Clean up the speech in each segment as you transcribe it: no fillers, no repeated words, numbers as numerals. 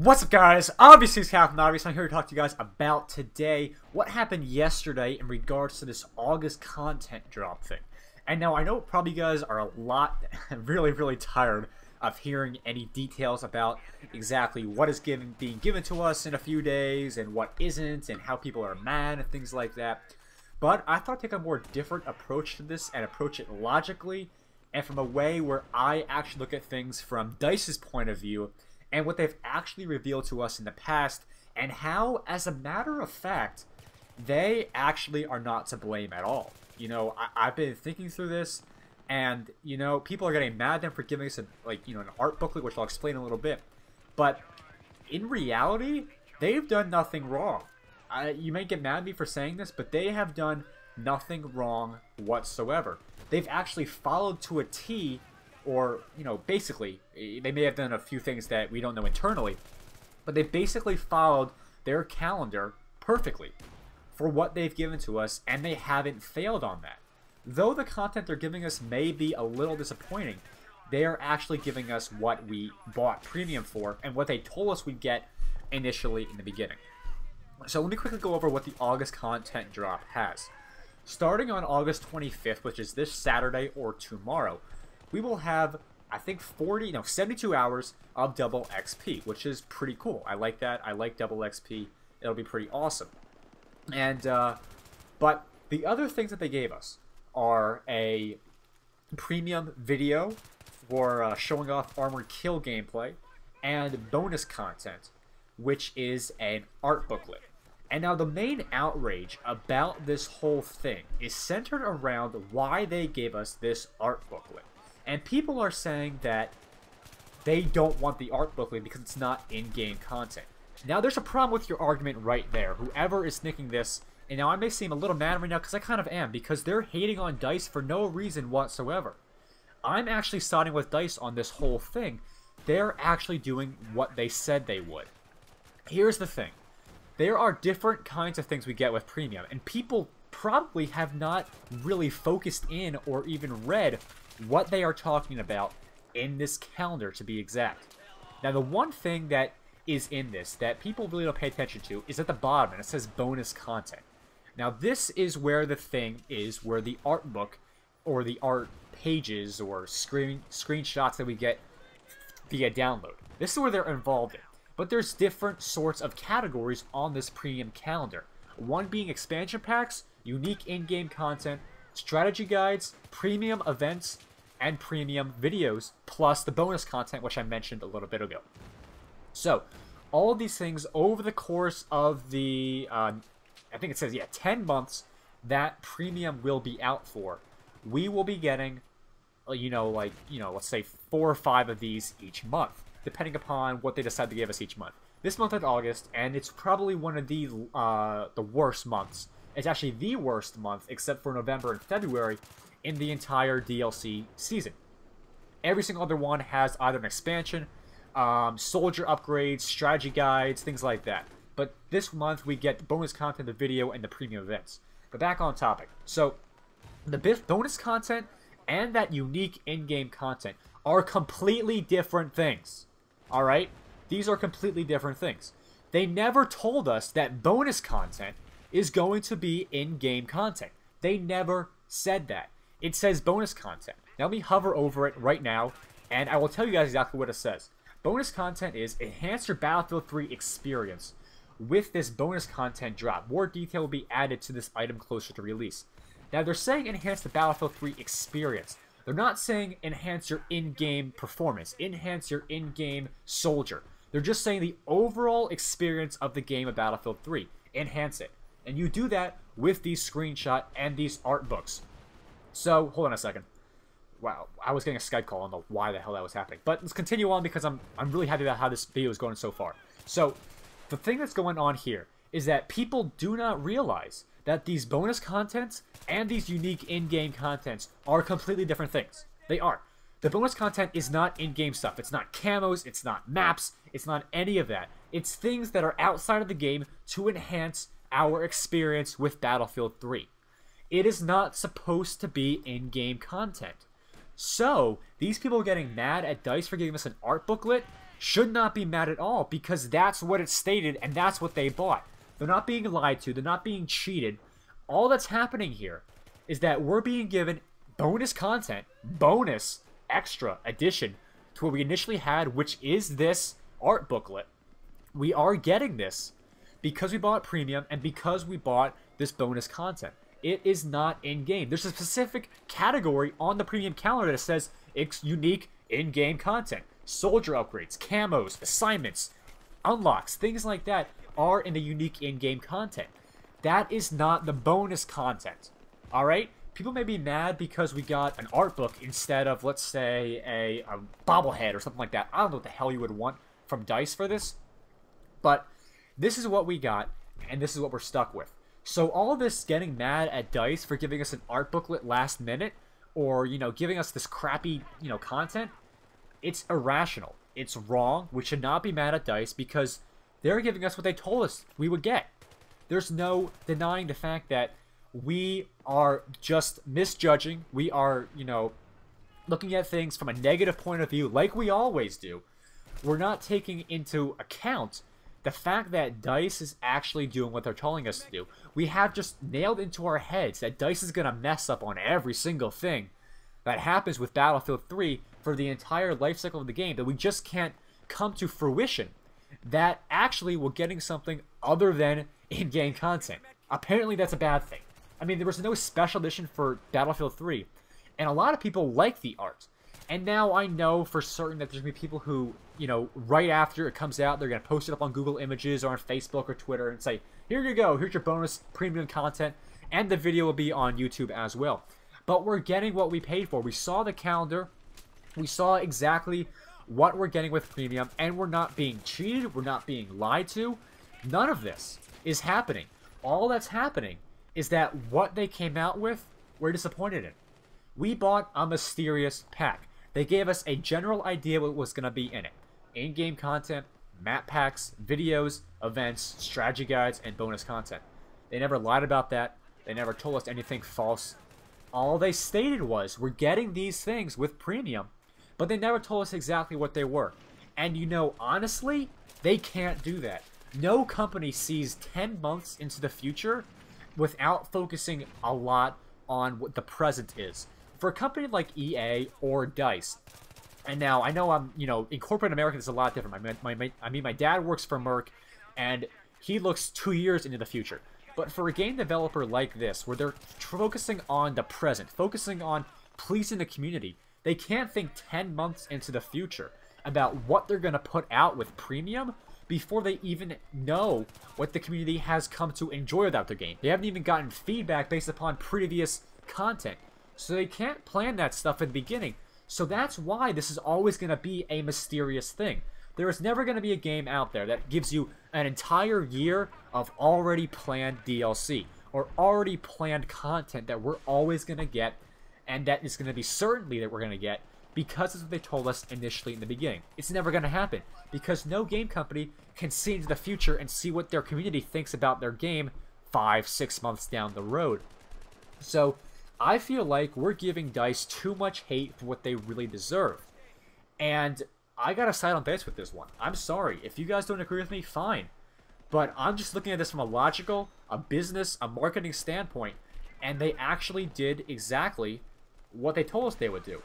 What's up, guys? Obviously, it's CaptainObviouzX. I'm here to talk to you guys about today what happened yesterday in regards to this August content drop thing. And now I know probably you guys are a lot really tired of hearing any details about exactly what is being given to us in a few days and what isn't and how people are mad and things like that. But I thought I'd take a more different approach to this and approach it logically and from a way where I actually look at things from DICE's point of view and what they've actually revealed to us in the past, and how, as a matter of fact, they actually are not to blame at all. You know, I've been thinking through this, and, you know, people are getting mad at them for giving us, an art booklet, which I'll explain in a little bit. But, in reality, they've done nothing wrong. You may get mad at me for saying this, but they have done nothing wrong whatsoever. They've actually followed to a T, or, you know, basically, they may have done a few things that we don't know internally, but they basically followed their calendar perfectly for what they've given to us, and they haven't failed on that. Though the content they're giving us may be a little disappointing, they are actually giving us what we bought premium for and what they told us we'd get initially in the beginning. So let me quickly go over what the August content drop has. Starting on August 25th, which is this Saturday or tomorrow, we will have, I think, 72 hours of double XP, which is pretty cool. I like that. I like double XP. It'll be pretty awesome. And, but the other things that they gave us are a premium video for showing off armored kill gameplay and bonus content, which is an art booklet. And now the main outrage about this whole thing is centered around why they gave us this art booklet. And people are saying that they don't want the art booklet because it's not in-game content. Now, there's a problem with your argument right there. Whoever is thinking this, and now I may seem a little mad right now because I kind of am, because they're hating on DICE for no reason whatsoever. I'm actually siding with DICE on this whole thing. They're actually doing what they said they would. Here's the thing. There are different kinds of things we get with premium, and people probably have not really focused in or even read what they are talking about in this calendar, to be exact. Now, the one thing that is in this that people really don't pay attention to is at the bottom, and it says bonus content. Now, this is where the thing is, where the art book or the art pages or screenshots that we get via download. This is where they're involved in. But there's different sorts of categories on this premium calendar. One being expansion packs, unique in-game content, strategy guides, premium events, and premium videos, plus the bonus content, which I mentioned a little bit ago. So, all of these things over the course of the, I think it says, 10 months that premium will be out for, we will be getting, let's say 4 or 5 of these each month, depending upon what they decide to give us each month. This month is August, and it's probably one of the worst months. It's actually the worst month, except for November and February, in the entire DLC season. Every single other one has either an expansion, soldier upgrades, strategy guides, things like that. But this month we get bonus content, the video, and the premium events. But back on topic. So, the bonus content and that unique in-game content are completely different things. Alright? These are completely different things. They never told us that bonus content is going to be in-game content. They never said that. It says bonus content. Now let me hover over it right now, and I will tell you guys exactly what it says. Bonus content is enhance your Battlefield 3 experience with this bonus content drop. More detail will be added to this item closer to release. Now they're saying enhance the Battlefield 3 experience. They're not saying enhance your in-game performance, enhance your in-game soldier. They're just saying the overall experience of the game of Battlefield 3. Enhance it. And you do that with these screenshot and these art books. So, hold on a second. Wow, I was getting a Skype call. I don't know why the hell that was happening. But let's continue on because I'm really happy about how this video is going so far. So, the thing that's going on here is that people do not realize that these bonus contents and these unique in-game contents are completely different things. They are. The bonus content is not in-game stuff. It's not camos, it's not maps, it's not any of that. It's things that are outside of the game to enhance our experience with Battlefield 3. It is not supposed to be in-game content. So, these people getting mad at DICE for giving us an art booklet should not be mad at all, because that's what it stated and that's what they bought. They're not being lied to. They're not being cheated. All that's happening here is that we're being given bonus content, bonus extra addition to what we initially had, which is this art booklet. We are getting this because we bought premium and because we bought this bonus content. It is not in-game. There's a specific category on the premium calendar that says it's unique in-game content. Soldier upgrades, camos, assignments, unlocks, things like that are in the unique in-game content. That is not the bonus content. Alright? People may be mad because we got an art book instead of, let's say, a bobblehead or something like that. I don't know what the hell you would want from DICE for this. But this is what we got, and this is what we're stuck with. So all of this getting mad at DICE for giving us an art booklet last minute, or, you know, giving us this crappy, you know, content, it's irrational. It's wrong. We should not be mad at DICE because they're giving us what they told us we would get. There's no denying the fact that we are just misjudging. We are, you know, looking at things from a negative point of view like we always do. We're not taking into account the fact that DICE is actually doing what they're telling us to do. We have just nailed into our heads that DICE is going to mess up on every single thing that happens with Battlefield 3 for the entire life cycle of the game, that we just can't come to fruition. That actually we're getting something other than in-game content. Apparently that's a bad thing. I mean, there was no special edition for Battlefield 3, and a lot of people like the art. And now I know for certain that there's going to be people who, you know, right after it comes out, they're going to post it up on Google Images or on Facebook or Twitter and say, here you go, here's your bonus premium content, and the video will be on YouTube as well. But we're getting what we paid for. We saw the calendar. We saw exactly what we're getting with premium, and we're not being cheated. We're not being lied to. None of this is happening. All that's happening is that what they came out with, we're disappointed in. We bought a mysterious pack. They gave us a general idea what was going to be in it. In-game content, map packs, videos, events, strategy guides, and bonus content. They never lied about that. They never told us anything false. All they stated was, we're getting these things with premium, but they never told us exactly what they were. And you know, honestly, they can't do that. No company sees 10 months into the future without focusing a lot on what the present is. For a company like EA or DICE, and now I know I'm, you know, in corporate America it's a lot different. I mean, my dad works for Merck, and he looks 2 years into the future. But for a game developer like this, where they're focusing on the present, focusing on pleasing the community, they can't think 10 months into the future about what they're going to put out with premium before they even know what the community has come to enjoy about their game. They haven't even gotten feedback based upon previous content. So they can't plan that stuff in the beginning. So that's why this is always going to be a mysterious thing. There is never going to be a game out there that gives you an entire year of already planned DLC or already planned content that we're always going to get, and that is going to be certainly that we're going to get because it's what they told us initially in the beginning. It's never going to happen because no game company can see into the future and see what their community thinks about their game 5-6 months down the road. So I feel like we're giving DICE too much hate for what they really deserve. And I gotta side on DICE with this one. I'm sorry. If you guys don't agree with me, fine. But I'm just looking at this from a logical, a business, a marketing standpoint, and they actually did exactly what they told us they would do.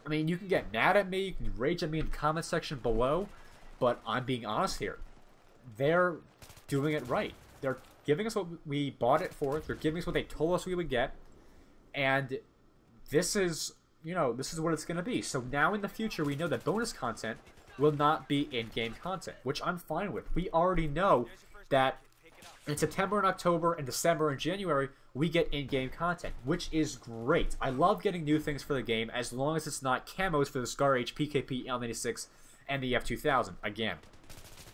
I mean, you can get mad at me, you can rage at me in the comment section below, but I'm being honest here. They're doing it right. They're giving us what we bought it for. They're giving us what they told us we would get. And this is, you know, this is what it's going to be. So now in the future, we know that bonus content will not be in-game content, which I'm fine with. We already know that in September and October and December and January, we get in-game content, which is great. I love getting new things for the game as long as it's not camos for the Scar H, PKP, L96, and the F2000 again.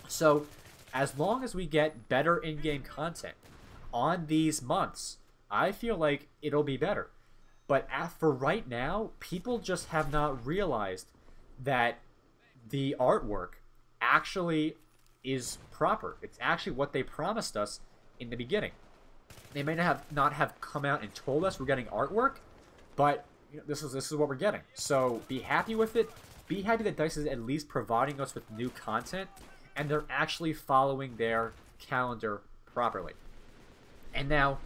So as long as we get better in-game content on these months, I feel like it'll be better. But for right now, people just have not realized that the artwork actually is proper. It's actually what they promised us in the beginning. They may not have come out and told us we're getting artwork, but you know, this is what we're getting. So be happy with it. be happy that DICE is at least providing us with new content, and they're actually following their calendar properly. And now,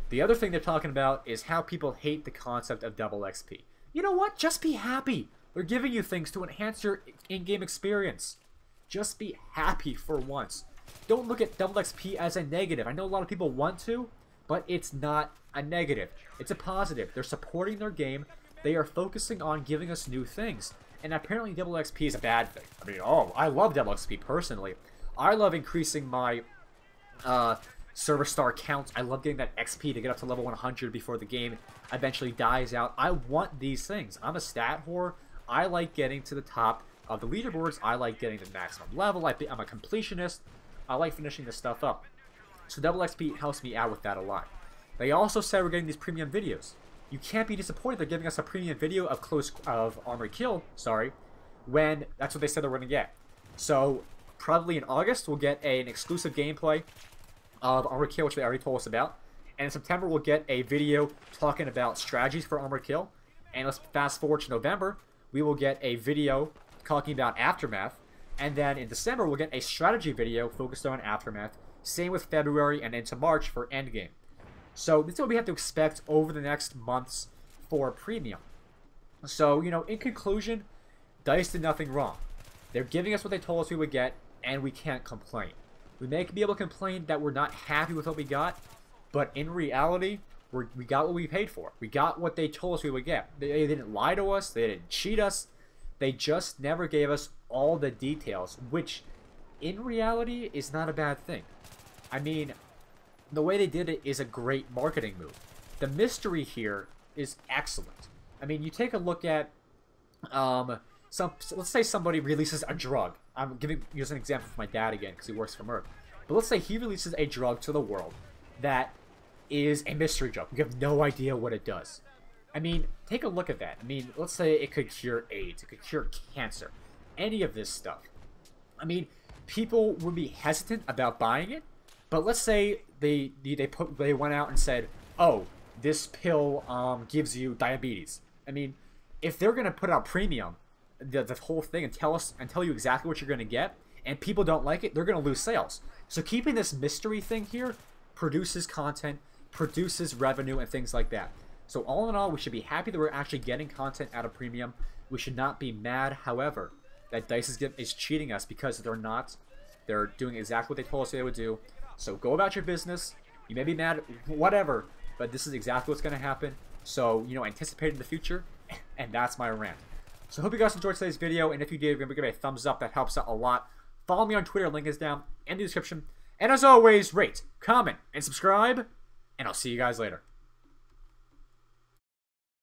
the other thing they're talking about is how people hate the concept of double XP. You know what? Just be happy. They're giving you things to enhance your in-game experience. Just be happy for once. Don't look at double XP as a negative. I know a lot of people want to, but it's not a negative. It's a positive. They're supporting their game. They are focusing on giving us new things. And apparently double XP is a bad thing. I mean, oh, I love double XP personally. I love increasing my server star count. I love getting that XP to get up to level 100 before the game eventually dies out. I want these things. I'm a stat whore. I like getting to the top of the leaderboards. I like getting the maximum level. I'm a completionist. I like finishing this stuff up. So double XP helps me out with that a lot. They also said we're getting these premium videos. You can't be disappointed they're giving us a premium video of Armored Kill, when that's what they said they're going to get. So probably in August we'll get an exclusive gameplay of Armored Kill, which they already told us about. And in September we'll get a video talking about strategies for Armored Kill. And let's fast forward to November, we will get a video talking about Aftermath. And then in December we'll get a strategy video focused on Aftermath. Same with February and into March for Endgame. So this is what we have to expect over the next months for premium. So, you know, in conclusion, DICE did nothing wrong. They're giving us what they told us we would get, and we can't complain. We may be able to complain that we're not happy with what we got, but in reality, we got what we paid for. We got what they told us we would get. They didn't lie to us. They didn't cheat us. They just never gave us all the details, which in reality is not a bad thing. I mean, the way they did it is a great marketing move. The mystery here is excellent. I mean, you take a look at, let's say somebody releases a drug. I'm using an example for my dad again because he works for Merck. But let's say he releases a drug to the world that is a mystery drug. We have no idea what it does. I mean, take a look at that. I mean, let's say it could cure AIDS. It could cure cancer. Any of this stuff. I mean, people would be hesitant about buying it. But let's say they went out and said, oh, this pill gives you diabetes. I mean, if they're gonna put out premium, the whole thing, and tell you exactly what you're gonna get, and people don't like it, they're gonna lose sales. So keeping this mystery thing here produces content, produces revenue, and things like that. So all in all, we should be happy that we're actually getting content out of premium. We should not be mad, however, that DICE is cheating us, because they're not. They're doing exactly what they told us they would do. So go about your business. You may be mad, whatever, but this is exactly what's going to happen. So, you know, anticipate in the future, and that's my rant. So I hope you guys enjoyed today's video, and if you did, remember to give it a thumbs up. That helps out a lot. Follow me on Twitter. Link is down in the description. And as always, rate, comment, and subscribe, and I'll see you guys later.